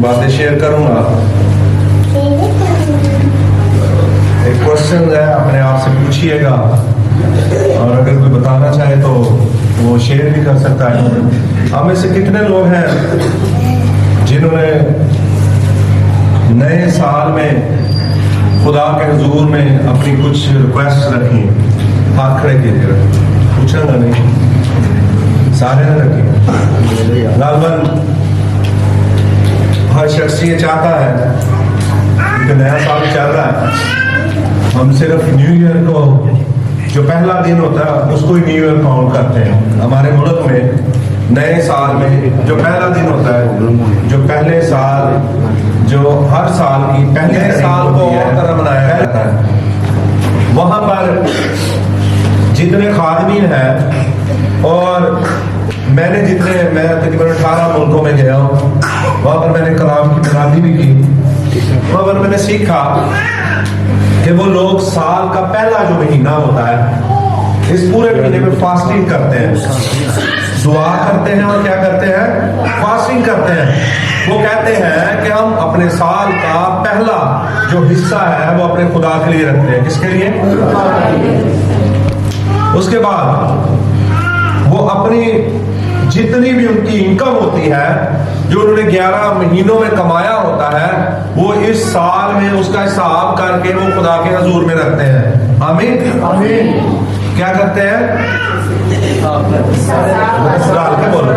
बातें शेयर करूंगा। एक क्वेश्चन है, अपने आप से पूछिएगा, और अगर कोई बताना चाहे तो वो शेयर भी कर सकता है। हम में से कितने लोग हैं जिन्होंने नए साल में खुदा के हुजूर में अपनी कुछ रिक्वेस्ट रखी? हाथ खड़े कीजिएगा, पूछना नहीं, सारे ने रखी। गालबन हर शख्स ये चाहता है कि नया साल चल रहा है, हम सिर्फ न्यू ईयर को, जो पहला दिन होता है उसको ही न्यू ईयर काउंट करते हैं। हमारे मुल्क में नए साल में जो पहला दिन होता है, जो पहले साल, जो हर साल की पहले साल को और तरह मनाया जाता है। वहां पर जितने खादमीन हैं, और मैं तकरीबन 18 मुल्कों में गया हूँ, वहां पर मैंने कलाम की तैनाती भी की। वहां पर मैंने सीखा कि वो लोग साल का पहला जो महीना होता है, इस पूरे महीने में फास्टिंग करते हैं, दुआ करते हैं, और क्या करते हैं? फास्टिंग करते हैं। वो कहते हैं कि हम अपने साल का पहला जो हिस्सा है वो अपने खुदा के लिए रखते हैं। किसके लिए? उसके बाद वो अपनी जितनी भी उनकी इनकम होती है, जो उन्होंने 11 महीनों में कमाया होता है, वो इस साल में उसका हिसाब करके वो खुदा के हजूर में रखते हैं। आमीन आमीन। क्या करते हैं? राल के बोलो,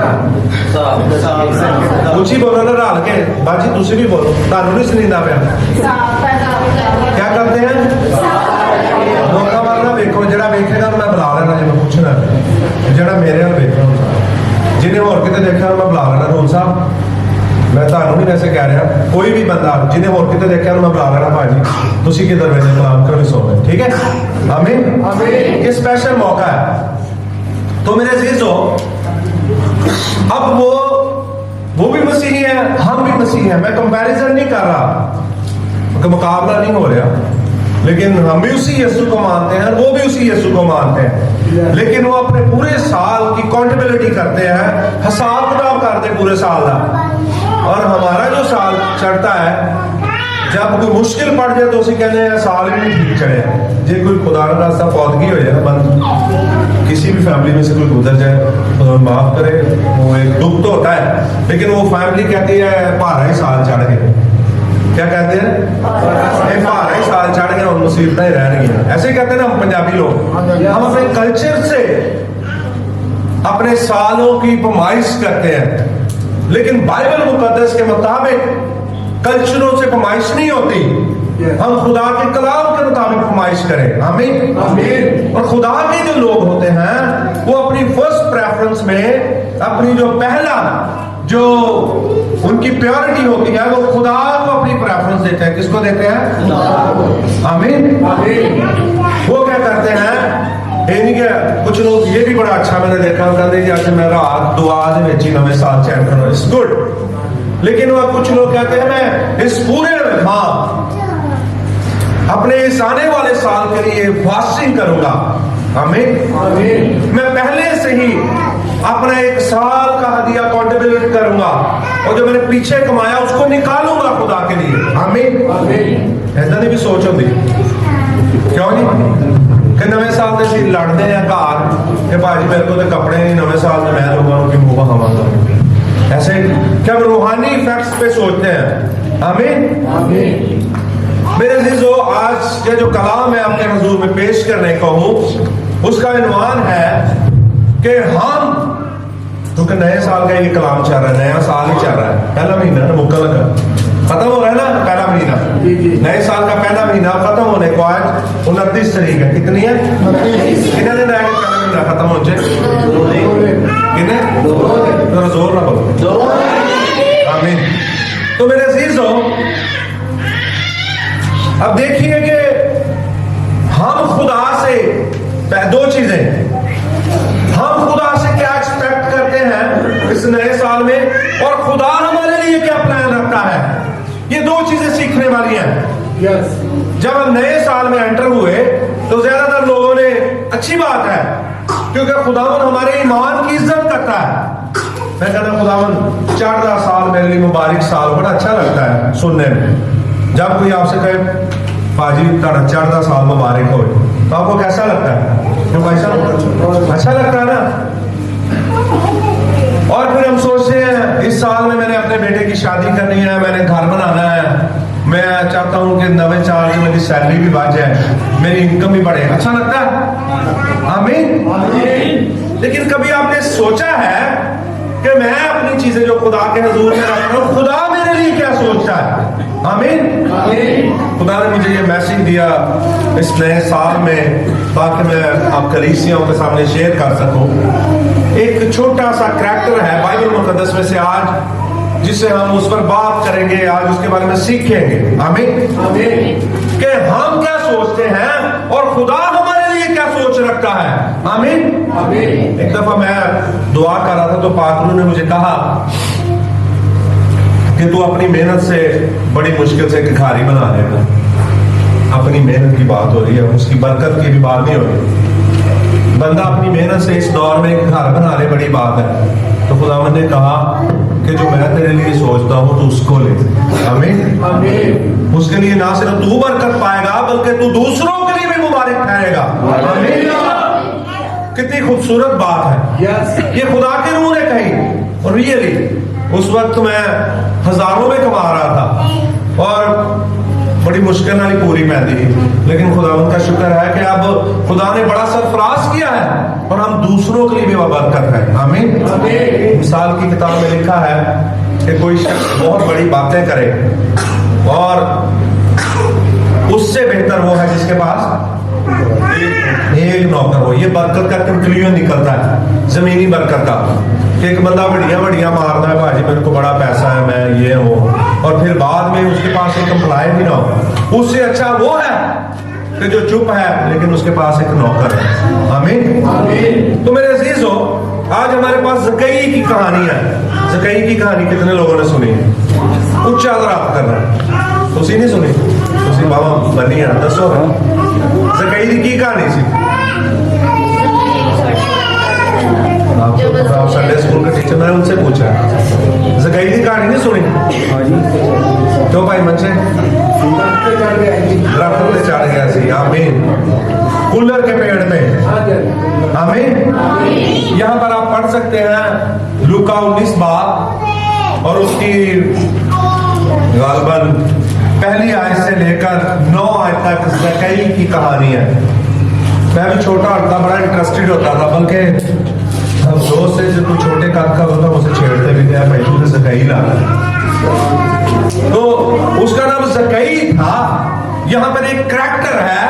कुछ ही बोलो ना, राल के। बाजी तुसी भी बोलो, तानू नहीं सुनींदा पिया। क्या करते हैं? मौका मारना। देखो जरा वेखेगा मैं बुला लेना, जो पूछना जरा मेरे वाल वेखना, जिन्हें होर किते देखा मैं बुला लेना। रोल साहब, मैं ਤੁਹਾਨੂੰ नहीं वैसे कह रहा, कोई भी बंदा जिन्हें होर किते देखा मैं बुला लेना, भाजी तुसी किधर मेरे कलाम क्यों नहीं सो रहे? ठीक है, आमीन आमीन। ये स्पेशल मौका है। तो मेरे अजीजो, अब वो भी मसीही है, हम भी मसीही हैं। मैं कंपैरिजन नहीं कर रहा, मुकाबला नहीं हो रहा, लेकिन हम भी उसी यीशु को मानते हैं, वो भी उसी यीशु को मानते हैं। लेकिन वो अपने पूरे साल की काउंटेबिलिटी करते हैं, हिसाब किताब करते हैं पूरे साल का। और हमारा जो साल चढ़ता है, जब कोई मुश्किल पड़ जाए तो उसे कहते हैं साल ही नहीं ठीक चढ़े। जो कोई खुदा ना खास्ता फौतगी हो जाए, बंद किसी भी फैमिली में से कोई गुजर जाए तो माफ करे, वो एक दुख तो होता है, लेकिन वो फैमिली कहती है भारा ही साल चढ़ गए। क्या कहते हैं? भारा ही साल चढ़ गया और मुसीबतें ही रह गई। ऐसे कहते हैं ना हम पंजाबी लोग। हम अपने कल्चर से अपने सालों की पैमाइश करते हैं, लेकिन बाइबल मुकद्दस के मुताबिक कल्चरों से पैमाइश नहीं होती। हम खुदा के कलाम के मुताबिक पैमाइश करें। आमीन आमीन। और खुदा के जो लोग होते हैं, वो अपनी फर्स्ट प्रेफरेंस में अपनी जो पहला जो उनकी प्योरिटी होती है, वो खुदा को अपनी प्रेफरेंस देते हैं। किसको देते हैं? आमीन आमीन। वो क्या करते हैं? कुछ लोग ये भी बड़ा अच्छा मैंने देखा, कहते जैसे मैं रात दुआ दे नवे साल चैन करो, इट्स गुड। लेकिन वह कुछ लोग कहते हैं मैं इस पूरे अपने इस आने वाले साल के लिए फास्टिंग करूंगा। आमीन आमीन। मैं पहले से ही अपना एक साल का हदिया काउंटेबिलिटी करूंगा, और जो मैंने पीछे कमाया उसको निकालूंगा खुदा के लिए। आमीन आमीन। ऐसा नहीं भी सोच होती, क्यों नहीं? कि नवे साल से लड़ते हैं घर कि भाजी मेरे को तो कपड़े नहीं, नवे साल में मैं लोगों की मुंह खावांगा। ऐसे क्या रूहानी इफेक्ट्स पे सोचते हैं। आमीन आमीन। मेरे अजीजो, आज ये जो कलाम है आपके हुजूर में पेश करने को हूं, उसका इन्वान है कि हम, क्योंकि नए साल का ये कलाम चल रहा है, नया साल ही चल रहा है, पहला महीना ना मुक्का लगा, खत्म हो रहा है ना पहला महीना। नए साल का पहला महीना खत्म होने को आज 29 तारीख है। कितनी है? कितने दिन आएगा पहला महीना खत्म हो जाए? कितने? तो जोर ना बोलो। आमीन। तो मेरे अजीजों, अब देखिए कि हम खुदा से दो चीजें, हम खुदा से क्या एक्सपेक्ट करते हैं इस नए साल में, और खुदा हमारे लिए क्या प्लान रखता है। ये दो चीजें सीखने वाली हैं। जब हम नए साल में एंटर हुए तो ज्यादातर लोगों ने, अच्छी बात है क्योंकि खुदावन हमारे ईमान की इज्जत करता है, मैं कहना खुदावन चढ़दा साल मेरे लिए मुबारक साल, बड़ा अच्छा लगता है सुनने में। जब कोई आपसे कहे पाजी तारा चढ़दा साल मुबारक हो, तो आपको कैसा लगता है? क्यों भाई साहब, अच्छा लगता है ना। और फिर हम सोचते हैं इस साल में मैंने अपने बेटे की शादी करनी है, मैंने घर बनाना है, मैं चाहता हूं कि नवे साल में मेरी सैलरी भी बढ़ जाए, मेरी इनकम भी बढ़े। अच्छा लगता है? आमीन। लेकिन कभी आपने सोचा है कि मैं अपनी चीजें जो खुदा के हुजूर में रख रहा हूं, खुदा मेरे लिए क्या सोचता है? आमीन। खुदा ने मुझे ये मैसेज दिया इस नए साल में ताकि मैं आप कलीसियाओं के सामने शेयर कर सकूं। एक छोटा सा करैक्टर है बाइबल मुकद्दस में से आज, जिससे हम उस पर बात करेंगे, आज उसके बारे में सीखेंगे। आमीन। कि हम क्या सोचते हैं और खुदा हमारे लिए क्या सोच रखता है। आमीन। एक दफा मैं दुआ कर रहा था तो पाकरू ने मुझे कहा कि तू अपनी मेहनत से बड़ी मुश्किल से एक घारी बना लेगा। अपनी मेहनत की बात हो रही है, उसकी बरकत की भी बात नहीं हो रही। बंदा अपनी मेहनत से इस दौर में एक घर बना ले, बड़ी बात है। तो खुदावंद ने कहा कि जो मैं तेरे लिए सोचता हूं तू उसको ले। आमीन। उसके लिए ना सिर्फ तू बरकत पाएगा बल्कि तू दूसरों के लिए भी मुबारक ठहरेगा। आमीन। कितनी खूबसूरत बात है। ये खुदा के रूह ने कही। और रियली उस वक्त मैं हजारों में कमा रहा था और बड़ी मुश्किल वाली पूरी पैदी, लेकिन खुदावंद का शुक्र है कि अब खुदा ने बड़ा सरफराज किया है और हम दूसरों के लिए भी बरकत है। आमीन। मिसाल की किताब में लिखा है कि कोई शख्स बहुत बड़ी बातें करे और उससे बेहतर वो है जिसके पास एक नौकर हो। ये बरकत का कंक्लूजन निकलता है, जमीनी बरकत का। एक बंदा बढ़िया मारना है, भाजी मेरे को बड़ा पैसा है, मैं ये हूं, और फिर बाद में उसके पास एक एम्प्लॉय भी ना हो। उससे अच्छा वो है कि जो चुप है लेकिन उसके पास एक नौकर है। आमीन। तो मेरे अजीज हो, आज हमारे पास ज़कई की कहानी है। ज़कई की कहानी कितने लोगों ने सुनी है? उच्च आदराप कर रहा है, तुसी नहीं सुनी? तुसी बाबा बनी है, दसो ज़कई की कहानी सी। आप संडे स्कूल के टीचर, मैंने उनसे पूछा ज़कई की कहानी नहीं सुनी? क्यों भाई मंचे दरख्त पे चढ़ गया सी। आमीन। कूलर के पेड़ पे। आमीन। यहाँ पर आप पढ़ सकते हैं लूका 19 बाब और उसकी गालबन पहली आयत से लेकर 9 आयत तक ज़कई की कहानी है। मैं भी छोटा होता बड़ा इंटरेस्टेड होता था, बल्कि हम दोस्त से जो तू छोटे कद का होता उसे छेड़ते भी थे, भाई तू ज़कई ला। तो उसका नाम ज़कई था। यहां पर एक करैक्टर है,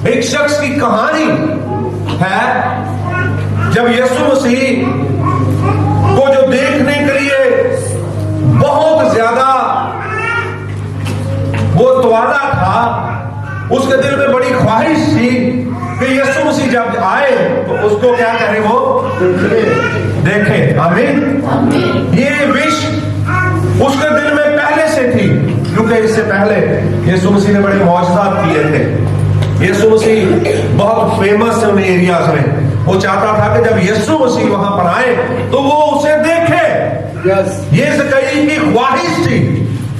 एक शख्स की कहानी है जब यीशु मसीह को जो देखने के लिए बहुत ज्यादा वो तवाला था, उसके दिल में बड़ी ख्वाहिश थी कि यीशु मसीह जब आए तो उसको क्या करे, वो देखे। आमीन। ये विश उसके दिल में पहले से थी, क्योंकि इससे पहले यीशु मसीह ने बड़े मौजज़ात किए थे। यीशु मसीह बहुत फेमस है उन एरियाज में। वो चाहता था कि जब यीशु मसीह वहां पर आए तो वो उसे देखे। ये ज़कई की ख्वाहिश थी।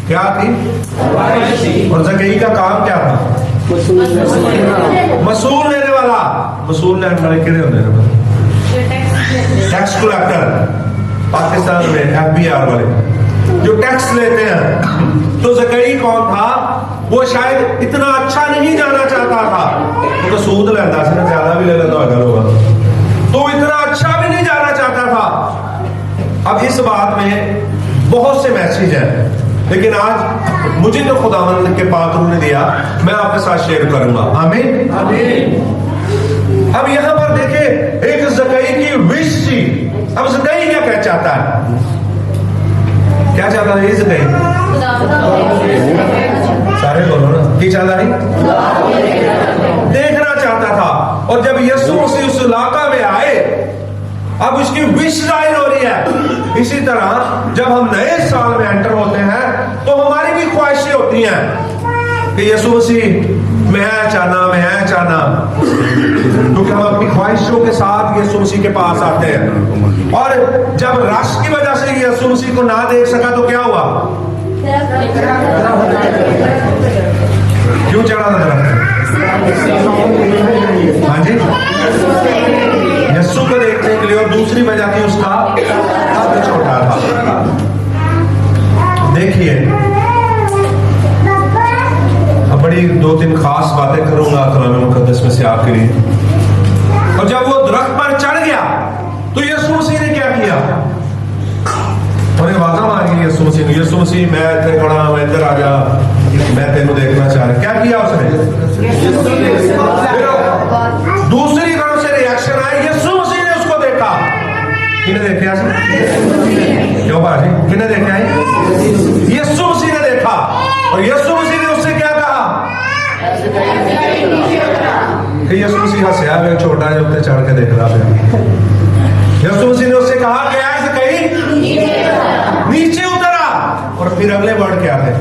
क्या थी? और ज़कई का काम क्या था? मसूल लेने वाला। मसूल लेने वाले कितने होते हैं? Tax collector. पाकिस्तान में FBI वाले जो टैक्स लेते हैं। तो ज़कई कौन था? वो शायद इतना अच्छा नहीं जाना चाहता था, वो तो सूद लेता था, ज्यादा भी ले लेता होगा, तो इतना अच्छा भी नहीं जाना चाहता था। अब इस बात में बहुत से मैसेज हैं, लेकिन आज मुझे तो खुदावंद के पाक ने दिया, मैं आपके साथ शेयर करूंगा। आमीन। अब यहां पर देखे एक ज़कई की विश थी। अब ज़कई क्या कह चाहता है? क्या चाहता है ज़कई? सारे बोलो ना, क्या चाहता है? देखना चाहता था। और जब यीशु मसीह उस इलाका में आए, अब उसकी विश जाहिर हो रही है। इसी तरह जब हम नए साल में एंटर होते हैं तो हमारी भी ख्वाहिशें होती हैं कि यीशु मसीह मैं चाहना, क्योंकि हम अपनी ख्वाहिशों के साथ यीशु मसीह के पास आते हैं। और जब रश की वजह से यीशु मसीह को ना देख सका तो क्या हुआ? क्यों चढ़ा था दरख्त? हाँ जी, यीशु को देखने के लिए, और दूसरी वजह थी उसका कद छोटा था। देखिए, अब बड़ी 2-3 खास बातें करूंगा कलाम मुकद्दस में से आपके लिए। और जब वो दरख्त पर चढ़ गया तो यीशु मसीह ने क्या किया? उन्हें वादा मांगी यीशु मसीह ने, यीशु मसीह मैं इतने खड़ा हूं, इधर आ जा, मैं तेनू देखना चाह रहा। क्या किया उसने? दूसरी तरफ से रिएक्शन आया, यीशु मसीह ने उसको देखा। किन्हें देखा? क्यों बाजी? किन्हें देखा है? यीशु मसीह ने देखा, और यीशु मसीह ने उससे क्या कहा? यीशु मसीह हंसया, वे छोटा है उत्ते चढ़ के देख रहा है। यीशु मसीह ने उससे कहा कि ऐसे कहीं नीचे उतरा, और फिर अगले वर्ड क्या थे?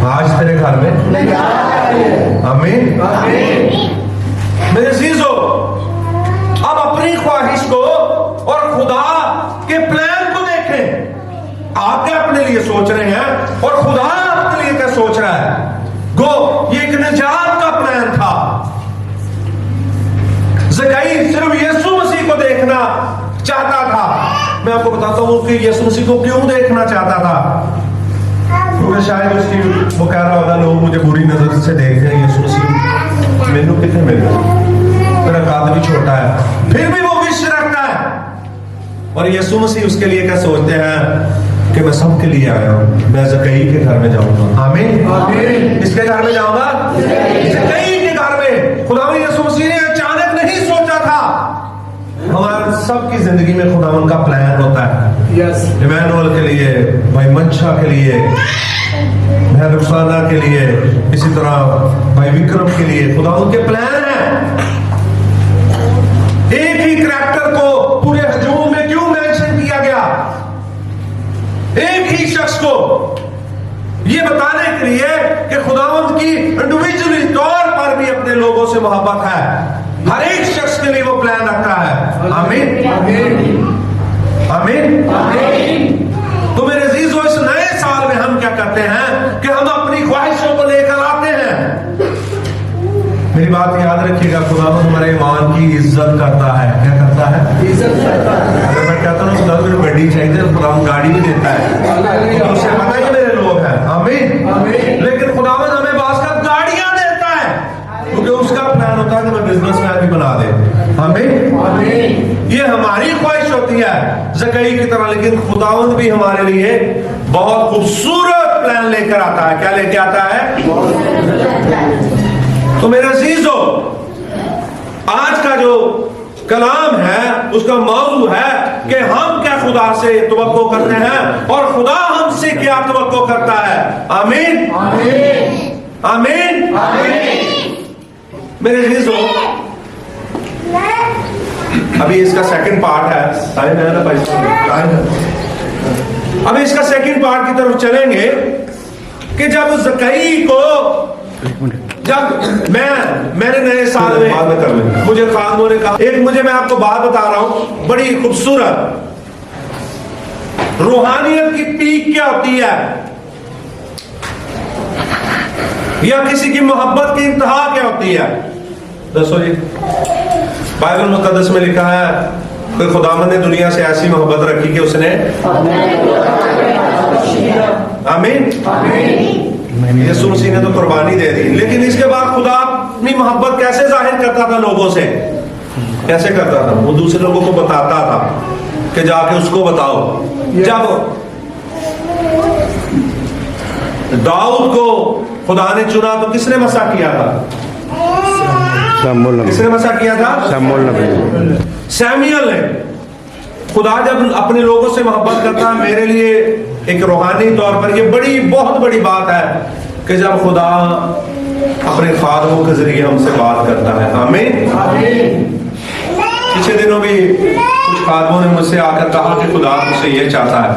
आज तेरे घर में आमीन। मेरे अजीजों, अब अपनी ख्वाहिश को और खुदा के प्लान को देखें। आप क्या अपने लिए सोच रहे हैं और खुदा अपने लिए क्या सोच रहा है? गो, ये एक निजात का प्लान था। ज़कई सिर्फ यीशु मसीह को देखना चाहता था। मैं आपको बताता हूं कि यीशु मसीह को क्यों देखना चाहता था। क्योंकि शायद उसकी, वो कह रहा होगा लोग मुझे बुरी नजर से देखते हैं, यीशु मसीह मैनू कितने मिल रहा, मेरा कद भी छोटा है, फिर भी वो विश रखता है। और यीशु मसीह उसके लिए क्या सोचते हैं कि मैं सबके लिए आया हूं, मैं ज़कई के घर में जाऊंगा। आमीन, आमीन। किसके घर में जाऊंगा? ज़कई के घर में। खुदावंद यीशु मसीह ने अचानक नहीं सोचा था। हमारे सबकी जिंदगी में खुदावंद का प्लान होता है। यस, इमैनुअल के लिए, भाई मंशा के लिए, भाई रुखसाना के लिए, इसी तरह भाई विक्रम के लिए खुदावंद के प्लान है। एक ही करैक्टर को पूरे हजूम में क्यों मेंशन किया गया? एक ही शख्स को, यह बताने के लिए कि खुदावंद की इंडिविजुअली तौर पर भी अपने लोगों से मोहब्बत है। हर एक शख्स के लिए वो प्लान रखा है। आमीन, आमीन, आमीन। तो मेरे अजीजों, इस नए साल में हम क्या करते हैं कि हम अपनी ख्वाहिशों को लेकर आते हैं। मेरी बात याद रखिएगा, खुदावंद हमारे ईमान की इज्जत करता है। क्या करता है? इज्जत करता है। अगर मैं कहता हूँ खुदा मेरी गाड़ी चाहिए, तो खुदावंद गाड़ी भी देता है, तो उससे पता ही मेरे लोग हैं। आमीन, आमीन। लेकिन खुदावंद हमें बाज़ गाड़ियां देता है, क्योंकि उसका प्लान होता है कि मैं बिजनेसमैन भी बना दे। आमीन, आमीन। ये हमारी ख्वाहिश होती है ज़कई की तरह, लेकिन खुदावंद भी हमारे लिए बहुत खूबसूरत प्लान लेकर आता है। क्या लेके आता है? तो मेरे अजीजों, आज का जो कलाम है उसका मौजू है कि हम क्या खुदा से तवक्को करते हैं और खुदा हमसे क्या तवक्को करता है। आमीन, आमीन, आमीन, आमीन। मेरे अजीजों, अभी इसका सेकंड पार्ट है। अभी इसका सेकंड पार्ट की तरफ चलेंगे कि जब ज़कई को, जब मैंने नए साल में मुझे खानों ने कहा, एक मुझे, मैं आपको बात बता रहा हूं, बड़ी खूबसूरत रूहानियत की पीक क्या होती है, या किसी की मोहब्बत की इंतहा क्या होती है। दसो जी, बाइबल मुकद्दस में लिखा है कि खुदावंद ने दुनिया से ऐसी मोहब्बत रखी कि उसने, आमीन, यीशु मसीह ने तो कुर्बानी दे दी, लेकिन इसके बाद खुदा अपनी मोहब्बत कैसे जाहिर करता था लोगों से? कैसे करता था? वो दूसरे लोगों को बताता था कि जाके उसको बताओ। जब दाऊद को खुदा ने चुना तो किसने मसा किया था? किसने मसा किया था? सैमुअल ने। खुदा जब अपने लोगों से मोहब्बत करता है, मेरे लिए एक रूहानी तौर पर ये बड़ी, बहुत बड़ी बात है कि जब खुदा अपने खादमों के जरिए हमसे बात करता है। आमीन, आमीन। पिछले दिनों भी कुछ खादमों ने मुझसे आकर कहा कि खुदा मुझसे ये चाहता है,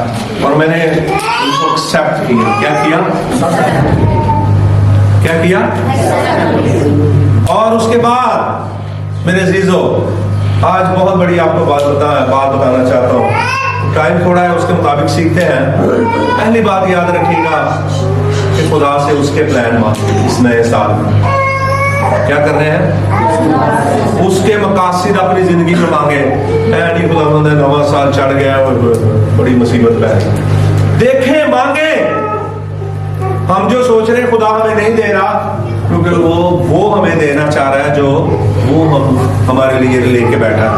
और मैंने उनको एक्सेप्ट किया। क्या किया? क्या किया? और उसके बाद मेरे अजीजों, आज बहुत बड़ी आपको बात बताना चाहता हूं। टाइम थोड़ा है, उसके मुताबिक सीखते हैं। पहली बात याद रखिएगा कि खुदा से उसके प्लान मांगे इस नए साल में। क्या कर रहे हैं? उसके मकासद अपनी जिंदगी में मांगे। नहीं खुदा नवा साल चढ़ गया और बड़ी मुसीबत पै देखें, मांगे। हम जो सोच रहे हैं खुदा हमें नहीं दे रहा, क्योंकि वो हमें देना चाह रहा है जो वो हमारे लिए लेके बैठा।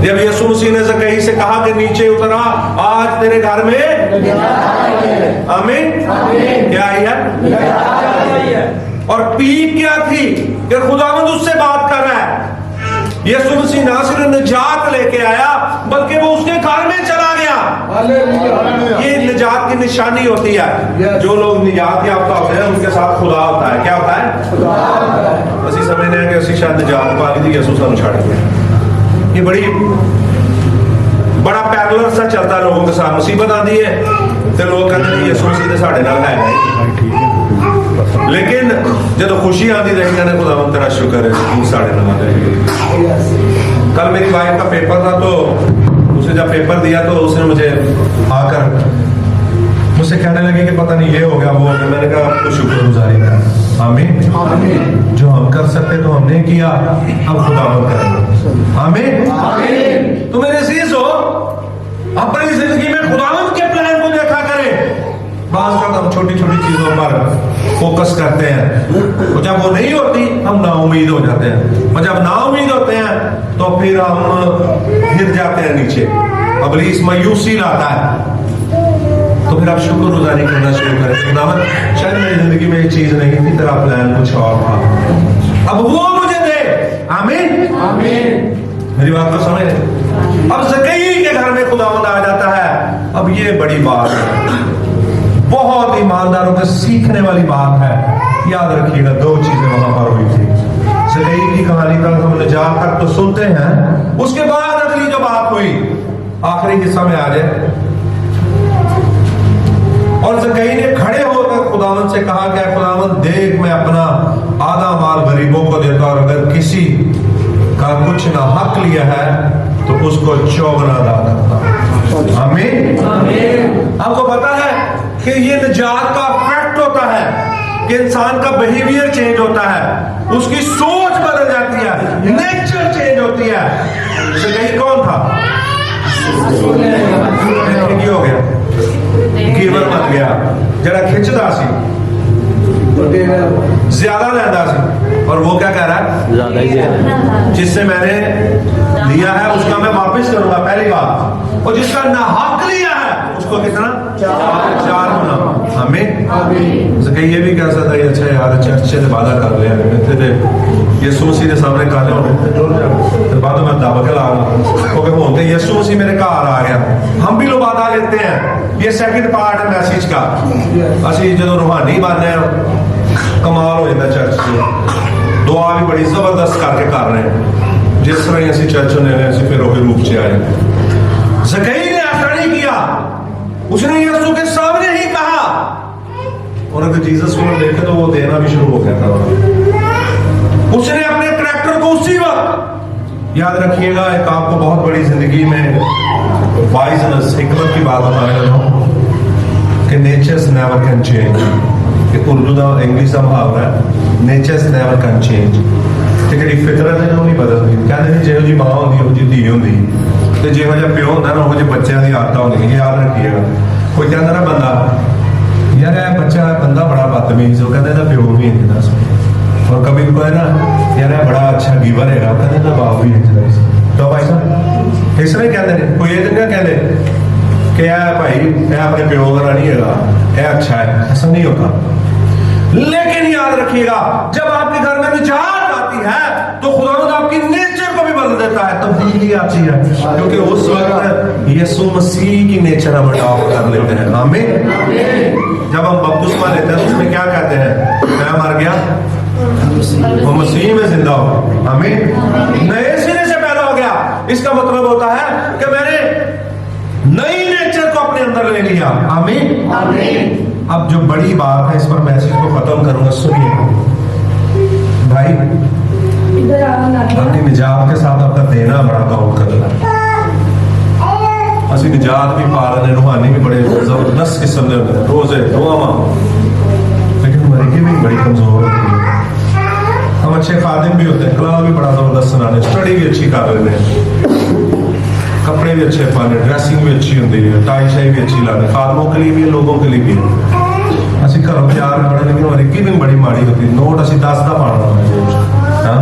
जब यीशु मसीह ने ज़कई से कहा कि नीचे उतरा, आज तेरे घर में आमीन क्या आई है? और पीक क्या थी कि खुदावंद उससे बात कर रहा है। यीशु मसीह ना सिर्फ निजात लेके आया, बल्कि वो उसके घर में चला गया। ये निजात की निशानी होती है। जो लोग निजात याफ्ता होते हैं उनके साथ खुदा होता है। क्या होता है? असि समझते हैं कि असि शायद निजात पा ली थी, यीशु सानू छड़ गया। ये बड़ा पैरेलल सा चलता है लोगों के साथ। मुसीबत आती है तो लोग कहते हैं यीशु मसीह तो साढ़े नाल है, लेकिन जो खुशी आती रही कहने खुदावंद तेरा शुक्र है साढ़े नाल है। कल मेरी वाइफ का पेपर था, तो उसने जब पेपर दिया तो उसने मुझे आकर मुझसे कहने लगी कि पता नहीं ये हो गया वो हो गया। मैंने कहा आपको शुक्रगुजारी है। आमीन। जो हम कर सकते तो हमने किया, हम खुदावंद करेंगे। आमीन। तो मेरे अजीज हो, अपनी जिंदगी में खुदावंद के प्लान को देखा करें। बात का हम छोटी छोटी चीजों पर फोकस करते हैं, और जब वो नहीं होती हम नाउमीद हो जाते हैं, और जब नाउमीद होते हैं तो फिर हम गिर जाते हैं नीचे। इब्लीस मायूसी लाता है। तो फिर आप शुक्रगुजारी करना शुरू करें। खुदावंद शायद मेरी जिंदगी में ये चीज नहीं थी, तेरा प्लान कुछ और था, अब वो मुझे दे। आमीन। मेरी बात को समझ। अब ज़कई के घर में खुदावंद आ जाता है। अब ये बड़ी बात है, बहुत ईमानदारों के सीखने वाली बात है। याद रखिएगा, दो चीजें वहां पर हुई थी। ज़कई की कहानी तक हम निजात तक तो सुनते हैं, उसके बाद अगली जो बात हुई आखिरी हिस्सा में आ जाए। और ज़कई ने खड़े होकर खुदावंद से कहा कि खुदावंद देख, मैं अपना आधा माल गरीबों को देता, और अगर किसी का कुछ ना हक लिया है तो उसको चौगुना अदा करता। आमीन। आपको पता है कि ये निजात का फैक्ट होता है कि इंसान का बिहेवियर चेंज होता है, उसकी सोच बदल जाती है, नेचर चेंज होती है। ज़कई कौन था? हो गया गिवर बन गया, जरा खिंचदा सी, ज्यादा लैंदा सी। और वो क्या कह रहा है? ज्यादा ही जिससे मैंने लिया है उसका मैं वापस करूंगा, पहली बात। और जिसका ना हक लिया है उसको कितना? 4 गुना। हमें ये भी कह सकता है, अच्छा यार चर्च से वादा कर लिया यीशु मसीह के सामने काले होने बाद में दब के ला क्योंकि यीशु मसीह मेरे घर आ गया। हम भी लोग वादा लेते हैं। ये सेकंड पार्ट है मैसेज का। असि जो रूहानी बनने कमाल हो जाता चर्च से। दुआ भी बड़ी जबरदस्त करके कर रहे हैं, जिस तरह असि चर्च ने फिर वही रूप से आए। ज़कई ने ऐसा नहीं किया, उसने यीशु के सामने ही कहा, और अगर जीसस को देखे तो वो देना भी शुरू हो गया था। उसने अपने करैक्टर को उसी वक्त, याद रखिएगा, एक आपको बहुत बड़ी जिंदगी में वाइजनेस, हिकमत की बात बताने लगा हूं कि नेचर्स नेवर कैन चेंज। कि उर्दू का इंग्लिश का मुहावरा है, नेचर्स नेवर कैन चेंज। कि जी फितरत है नहीं बदलती। कहते जो जी मां होती वो जी धी होंगी, तो जो प्यो होंगे ना वो बच्चों की आदत होंगी। याद रखिएगा, कोई कहता ना बंदा यार यह बच्चा बंदा बड़ा बदतमीज, वो कहते प्यो भी इंजना सी। और कभी कोई ना यार बड़ा अच्छा गिवर है, कहते बाप भी इंजना सी। तो भाई साहब इस तरह कहते हैं, कोई ये नहीं कहते कि यह भाई यह अपने प्यो का नहीं है, यह अच्छा है, ऐसा नहीं होता। लेकिन याद रखिएगा, जब आपके घर में निजात आती है तो खुदावंद आपकी नेचर को भी बदल देता है, तब्दीली आती है, क्योंकि उस वक्त यीशु मसीह की नेचर हम अडॉप्ट कर लेते हैं। आमीन। जब हम बपतिस्मा लेते हैं तो उसमें क्या कहते हैं? मैं मर गया, वो मसीह में जिंदा हो। आमीन। नए सिरे से पैदा हो गया। इसका मतलब होता है कि मैंने नई नेचर को अपने अंदर ले लिया। आमीन। अब जो बड़ी बात है, इस पर मैसेज को खत्म करूंगा, सुनिए भाई। अपनी निजात के साथ आपका देना बड़ा काउंट करना। असि निजात भी पा रहे, रूहानी भी बड़े जबरदस्त किस्म के रोजे दुआवां, लेकिन हमारी गिविंग बड़ी कमजोर होती है। हम अच्छे खादिम भी होते हैं, कलाम भी बड़ा जबरदस्त सुनाने, स्टडी भी अच्छी कर रहे हैं, कपड़े भी अच्छे पाने, ड्रेसिंग भी अच्छी होती है, टाई शाई भी अच्छी लाने, खादमों के लिए भी है, लोगों के लिए भी है। असि घरों प्यार बड़े, लेकिन हमारी गिविंग बड़ी माड़ी होती है। नोट असि 10 का पाना, हाँ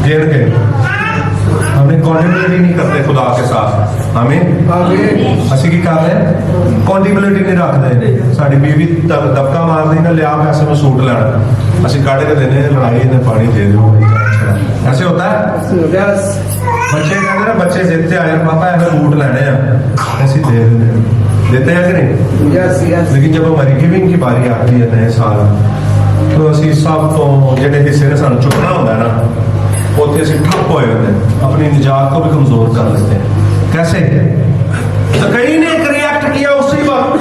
गिन के हमें कॉन्टिबिलिटी नहीं करते खुदा के साथ। हमें असि की कर रहे हैं, कॉन्टिबिलिटी नहीं रखते। साड़ी बीवी दबका मार दी ना, लिया पैसे में सूट लेना, असि काट के देने, लड़ाई ने पानी दे दो, ऐसे होता है। बच्चे कहते ना, बच्चे जिद्द आए पापा ऐसे बूट लेने हैं, ऐसे देते हैं कि नहीं? लेकिन जब हमारी गिविंग की बारी आती है नए साल, तो असि सब तो जेडे हिस्से ने सानू चुकना होता है ना, उत्थे असीं ठप होए होते हैं, अपनी निजात को भी कमजोर कर लेते हैं। कैसे? ज़कई ने एक रिएक्ट किया उसी वक्त,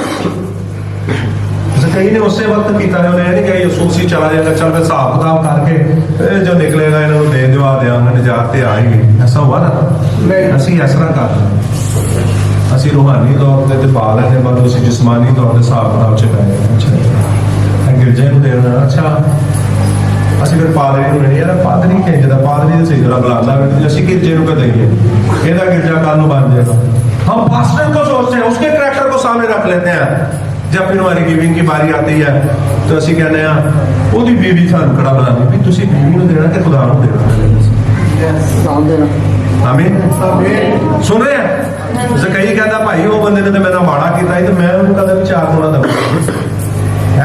ज़कई ने उसी वक्त किया है, उन्हें नहीं कहा यूसुफ ही चला जाएगा, चल मैं हिसाब किताब करके जो निकलेगा इन्होंने दे दिवा देंगे, निजात ते आएगी। ऐसा हुआ ना? असीं इस तरह कर, असीं रूहानी तौर पर पा लेंगे, पर उसी जिसमानी तौर पर हिसाब किताब च पै गए। अच्छा गिरजे को देना, अच्छा ਅਸੀਂ ਫਿਰ ਪਾਦਰੀ ਨੂੰ ਨਹੀਂ, ਯਾਰ ਪਾਦਰੀ ਕਹਿੰਦਾ, पादरी तो सही तरह बुलाता है, ਅਸੀਂ गिरजे को दईए, ਇਹਦਾ गिरजा कल ਨੂੰ बन जाएगा। हम पास्टर को सोचते हैं, उसके करैक्टर को सामने रख लेते हैं। जब फिर हमारी गिविंग की बारी आती है तो ਅਸੀਂ कहने हैं ਉਹਦੀ बीवी ਸਾਨੂੰ खड़ा बनानी, भी ਤੁਸੀਂ बीवी ਨੂੰ देना कि खुदा ਨੂੰ देना। हमें सुन रहे हैं? ज़कई कहता भाई वो बंदे ने तो मेरा माड़ा किया, तो मैं उन्होंने कदम 4 गुना दबा।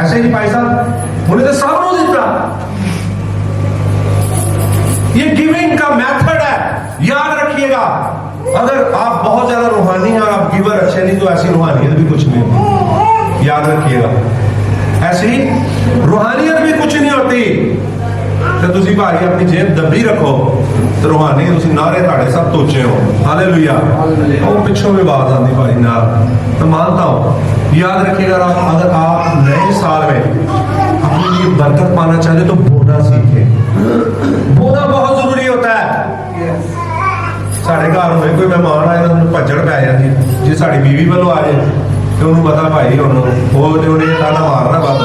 ऐसे ही भाई साहब उन्हें तो सब नु दिता। ये गिविंग का मेथड है, याद रखिएगा। अगर आप बहुत ज्यादा रूहानी हैं और आप गिवर अच्छे नहीं, तो ऐसी रूहानियत भी कुछ नहीं होती, याद रखिएगा। ऐसी रूहानियत भी कुछ नहीं होती। तो तुसी भाई अपनी जेब दबी रखो, तो रूहानी तुसी नारे ताड़े सब तो उच्चे हो। हालेलुया। वो पिछों भी बात आती भाई ना, तो मानता हूं। याद रखिएगा, अगर आप नए साल में अपने लिए बरकत पाना चाहते तो बोना सीखे। बोना बहुत जरूरी होता है। साढ़े घर में कोई मेहमान आए तो भज्जड़ पै जाती, जे साड़ी बीवी वालों आ जाए तो उन्होंने पता भाई उन्हें ताना मारना बंद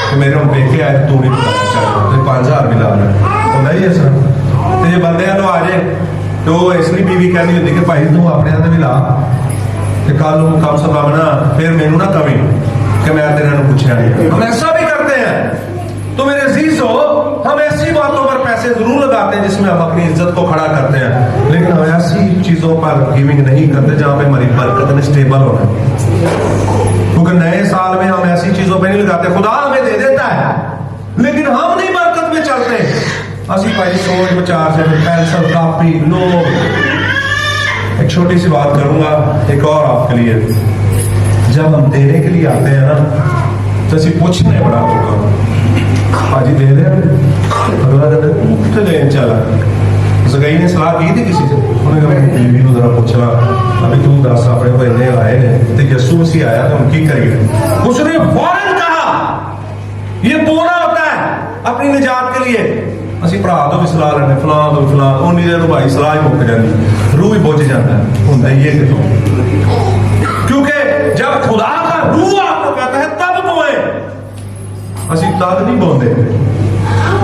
कि मेरे हम पेके आए तू नहीं बताना चाहिए, 5000 भी ला रहा होता ही ऐसा। तो जे बंदे वालों आ जाए तो इसलिए बीवी कहती होती कि भाई तू अपने हाथ भी ला, कल कम से कम ना फिर मैनू ना कमी कि मैं तेरे पूछा नहीं। हम ऐसा भी करते हैं। तो मेरे अजीज हो, हम ऐसी बातों पर पैसे जरूर लगाते हैं जिसमें हम अपनी इज्जत को खड़ा करते हैं, लेकिन हम ऐसी चीजों पर गिविंग नहीं करते जहां पे हमारी बरकत स्टेबल होना। क्योंकि नए साल में हम ऐसी चीजों पे नहीं लगाते, खुदा हमें दे देता है लेकिन हम नहीं बरकत में चलते। असि भाई सोच विचार से पेंसिल कापी लो। एक छोटी सी बात करूंगा एक और आपके लिए। जब हम देने के लिए आते हैं ना, तो असि पूछने बड़ा होगा, भाजी दे दे, अगला कहते देन चला। ज़कई ने सलाह की थी किसी से, उन्होंने कहा बीवी को जरा पूछना, अभी तू दस अपने को इन्ने आए ने तो यस्सु मसीह आया तो हम की करिए। उसने फौरन कहा ये बोना होता है अपनी निजात के लिए। ਅਸੀਂ ਭਰਾ ਤੋਂ ਵੀ ਸਲਾਹ ਲੈਣੇ, ਫਲਾਂ ਤੋਂ ਫਲਾਂ, ਉਨੀ ਦੇਰ ਨੂੰ ਭਾਈ ਸਲਾਹ ਹੀ ਮੁੱਕ ਜਾਂਦੀ, रूह ही बुझ जाता है। ਹੁੰਦਾ ही है कितों, क्योंकि जब खुदा का रूह आपको कहता है तब बोए, ਅਸੀਂ तद नहीं बोलते।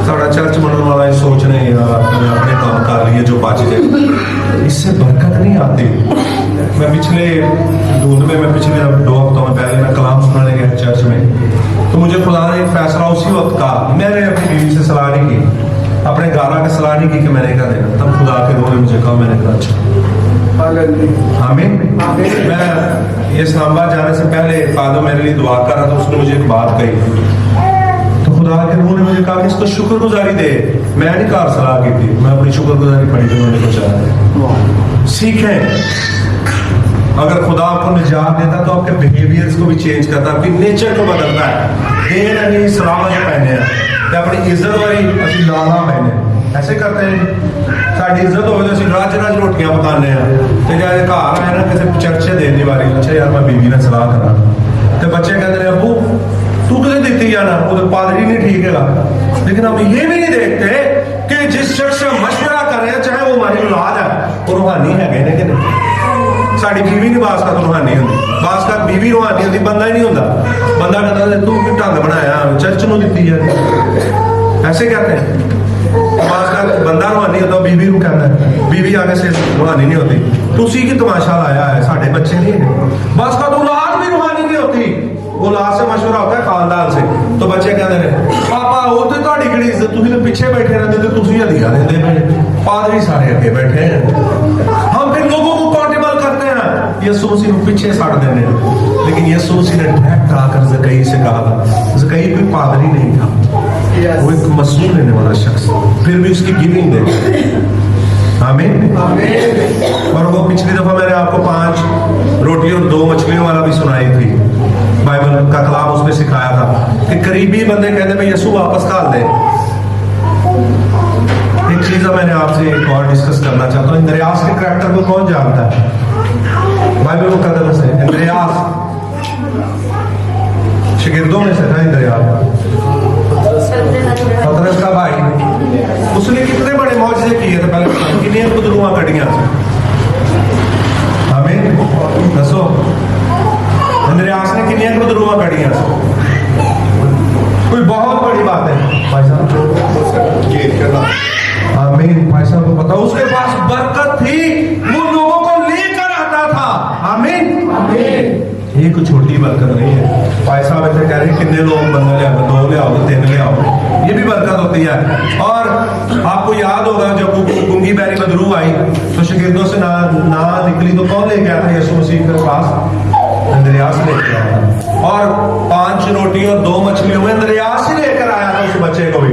साड़ा चर्च बनने वाला ये सोच रहे हैं यार अपने काम कर लिए जो बच जाए, इससे बरकत नहीं आती। मैं पिछले 2 हफ्तों में पहले मैं कलाम सुनाने गया चर्च में, तो मुझे खुदा ने एक फैसला उसी वक्त कहा। मैंने अपनी बीवी से सलाह नहीं की, अपने गारा की सलाह नहीं की कि मैंने क्या देना, तब खुदा के रूह ने मुझे कहा, मैंने कहा अच्छा आमीन। मैं इस्लामाबाद जाने से पहले फादर मेरे लिए दुआ कर रहा था, उसने मुझे एक बात कही, तो खुदा के रूह ने मुझे कहा कि इसको शुक्रगुजारी दे। मैं नहीं कार सलाह की थी, मैं अपनी शुक्रगुजारी पढ़ी थी, उन्होंने कुछ सीखें। अगर खुदा आपको निजात देता तो आपके बिहेवियर्स को भी चेंज करता, आपकी नेचर को बदलता है। देर नहीं सलामा जो पहने हैं अपनी इज्जत वाली असि लाला पहने ऐसे करते हैं। साड़ी इज्जत हो तो रज रज रोटियां पकाने हैं, तो जब घर आए ना किसी चर्चे देने वाली, अच्छा यार मैं बीवी ने सलाह करा, तो बच्चे कहते हैं अबू ठीक जाना, उधर पादरी नहीं ठीक है। लेकिन हम ये भी नहीं देखते कि जिस शख्स से मशवरा कर रहे हैं, चाहे वो हमारी औलाद है, वो रूहानी है कि नहीं। साड़ी बीवी नहीं बास का तो रूहानी होंगी, बास का बीवी रूहानी होती, बंदा ही नहीं होता। बंदा कहता तू कि ढंग बनाया चर्च में दी है, ऐसे कहते हैं। बास का बंदा रूहानी होता, बीवी को कहता है, बीवी आगे से रूहानी नहीं होती। तो उसी की तमाशा लाया है, साढ़े बच्चे नहीं है। बास का तो औलाद भी रूहानी नहीं होती, औलाद से मशवरा होता है खानदान से। तो बच्चे कहते हैं पापा वो तो ਤੁਹਾਡੀ ਕਿਹੜੀ ਇੱਜ਼ਤ, ਤੁਸੀਂ तो पीछे बैठे रहते थे, ਤੁਸੀਂ हदिया देते पे, पादरी सारे आगे बैठे हैं। हम फिर लोगों को काउंटेबल करते हैं, यीशु मसीह को पीछे साड़ देने। लेकिन यीशु मसीह ने डायरेक्ट आकर ज़कई से कहा, ज़कई कोई पादरी नहीं था, वो एक मसूल लेने वाला शख्स, फिर भी उसकी गिविंग दे। आमीन। और वो पिछली दफा मैंने आपको 5 रोटी और 2 मछलियों वाला भी सुनाई थी, बाइबल का कलाम उसमें सिखाया था कि करीबी बंदे कहते हैं यीशु वापस काल दे। एक चीज मैंने आपसे एक और डिस्कस करना चाहता हूँ, इंद्रियास के करैक्टर को कौन जानता है बाइबल मुकद्दस से? इंद्रियास शिगिर्दों में से था इंद्रियास, पतरस का भाई। उसने कितने बड़े मौजज़े किए थे पहले, कितनी कुदरुआं कटियां। आमीन। दसो इंद्रियास ने कितनी कुदरुआं कटियां, कोई बहुत बड़ी बात है भाई साहब। आमीन। भाई साहब को पता, उसके पास बरकत थी, वो लोगों को लेकर आता था। आमीन। ये कोई छोटी बरकत नहीं है। भाई साहब ऐसे कह रहे कितने लोग बंदा ले आओ, 2 ले आओ, 3 ले आओ, ये भी बरकत होती है। और आपको याद होगा जब गुंगी बैरी बदरू आई तो शागिर्दों से ना निकली तो कौन लेके आया था यीशु मसीह के पास? इंद्रियास लेके आया। और 5 रोटी और 2 मछलियों में इंद्रियास ही लेकर आया था उस बच्चे को भी।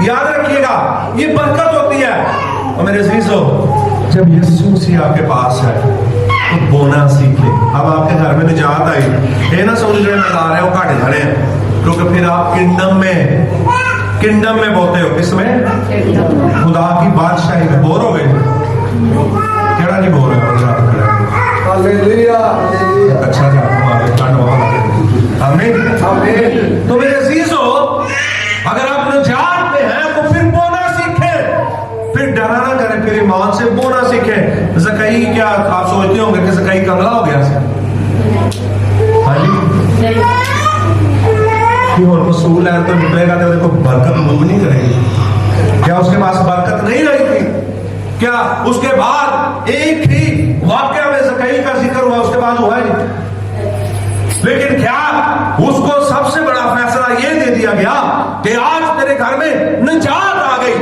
याद रखिएगा, ये बरकत होती है। और मेरे अजीजों, जब यीशु मसीह आपके पास है तो बोना सीखे। अब आपके घर में निजात आई, ये ना समझ रहे नजर आ रहे हो घाटे खड़े हैं, क्योंकि फिर आप किंगडम में बोते हो। किसमें? खुदा की बादशाही में बोर हो गए। केड़ा नहीं बोर हो? अच्छा आमीन। तो मेरे अजीजों, अगर आप निजात में हैं तो फिर बोना सीखें, फिर डरा ना करें, फिर ईमान से बोना सीखें। ज़कई क्या आप सोचते होंगे कि ज़कई कंगला हो गया? हाँ जी, कि और वसूल है तो निकलेगा तो देखो बरकत मूव नहीं करेगी। क्या उसके पास बरकत नहीं रही थी? क्या उसके बाद एक ही वाकया में ज़कई का जिक्र हुआ, उसके बाद हुआ ही? लेकिन क्या उसको सबसे बड़ा फैसला यह दे दिया गया कि आज तेरे घर में निजात आ गई।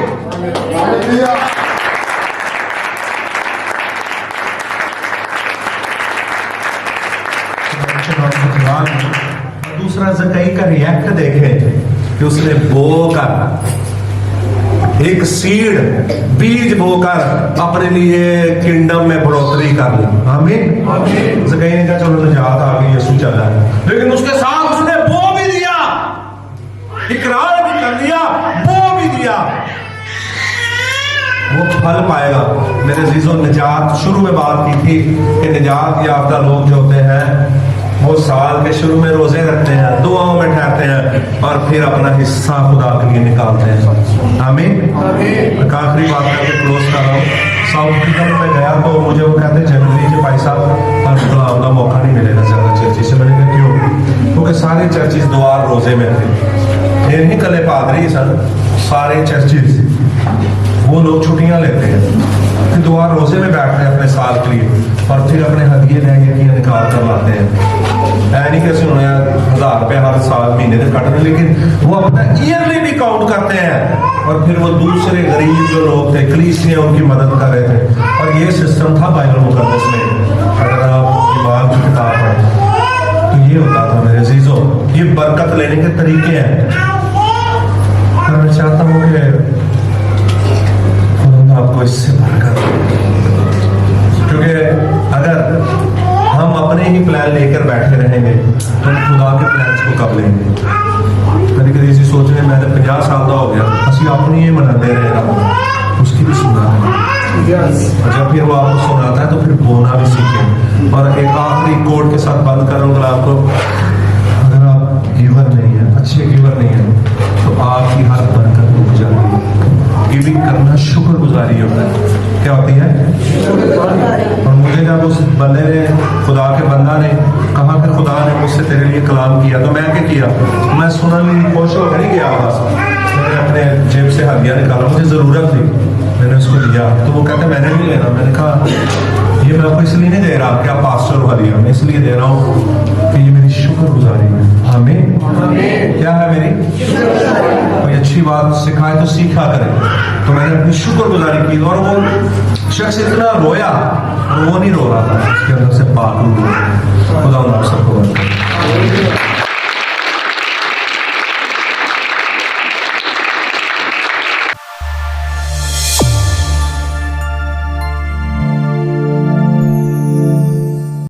दूसरा ज़कई का रिएक्ट देखें कि उसने बोकर एक सीड, बीज बोकर अपने लिए किंगडम में बढ़ोतरी कर ली। आमीन। ज़कई ने कहा चलो निजात आ गई, यीशु चला है, लेकिन उसके साथ उसने बो भी दिया, इकरार भी कर दिया, बो भी दिया। वो फल पाएगा। मेरे अजीजों, निजात शुरू में बात की थी कि निजात याफ्ता लोग जो होते हैं वो साल के शुरू में रोजे रखते हैं, दुआओं में ठहरते हैं और फिर अपना हिस्सा खुदा के लिए निकालते हैं। आमीन। आखिरी बात करके क्लोज कर रहा हूँ। साउथ अफ्रीका में गया तो मुझे वो कहते जनवरी भाई साहब खुदा का मौका नहीं मिलेगा ज्यादा चर्चिस से। मैंने कहा क्यों? क्योंकि सारे चर्चिस द्वार रोजे में थे, ये नहीं कले पादरी सन, सारे चर्चिस वो लोग छुट्टियां लेते हैं, फिर दुआ रोजे में बैठते हैं अपने साल के लिए और फिर अपने हदिये नहदियां निकाल कर लाते हैं। ऐ नहीं कैसे उन्होंने 1000 रुपये हर साल महीने से कट रहे, लेकिन वो अपना ईयरली भी काउंट करते हैं और फिर वो दूसरे गरीब जो लोग थे, कलीसियां उनकी मदद कर रहे थे। और ये सिस्टम था बाइबल मुकद्दस में। अगर आप ईमान की किताब पढ़ें तो ये होता था। मेरे अजीजों, ये बरकत लेने के तरीके हैं। और मैं चाहता हूँ कि आपको इससे बरकत, क्योंकि अगर हम अपने ही प्लान लेकर बैठे रहेंगे तो खुदा के प्लान्स को कब लेंगे? कभी कभी इसी सोच रहे मैंने 50 साल का हो गया, असि अपनी ही मनाते रहे, उसकी भी सुना है। और जब फिर वो आपको सुनाता है तो फिर बोलना भी सीखें। और एक आखिरी कोड के साथ बंद करूंगा आपको, अगर आप गिवर नहीं है, अच्छे गिवर नहीं है? और मुझे जब उस बंदे ने, खुदा के बंदा ने कहा कि खुदा ने मुझसे तेरे लिए कलाम किया, तो मैं क्या किया? मैं सुनने खुश होकर नहीं गया, बस मैंने अपने जेब से हदिया निकाला, मुझे ज़रूरत थी, मैंने उसको दिया। तो वो कहते मैंने नहीं लेना। मैंने कहा ये मैं आपको इसलिए नहीं दे रहा कि आप पास्टर हो हदिया, मैं इसलिए दे रहा हूँ कि ये मेरी शुक्रगुजारी है। हमें क्या है? मेरी कोई अच्छी बात सिखाए तो सीखा करें। तो मैंने अपनी शुक्रगुजारी की और वो शख्स इतना रोया, और वो नहीं रो रहा था, उसके अंदर से पाक रूह। खुदा आप सबको बरकत दे।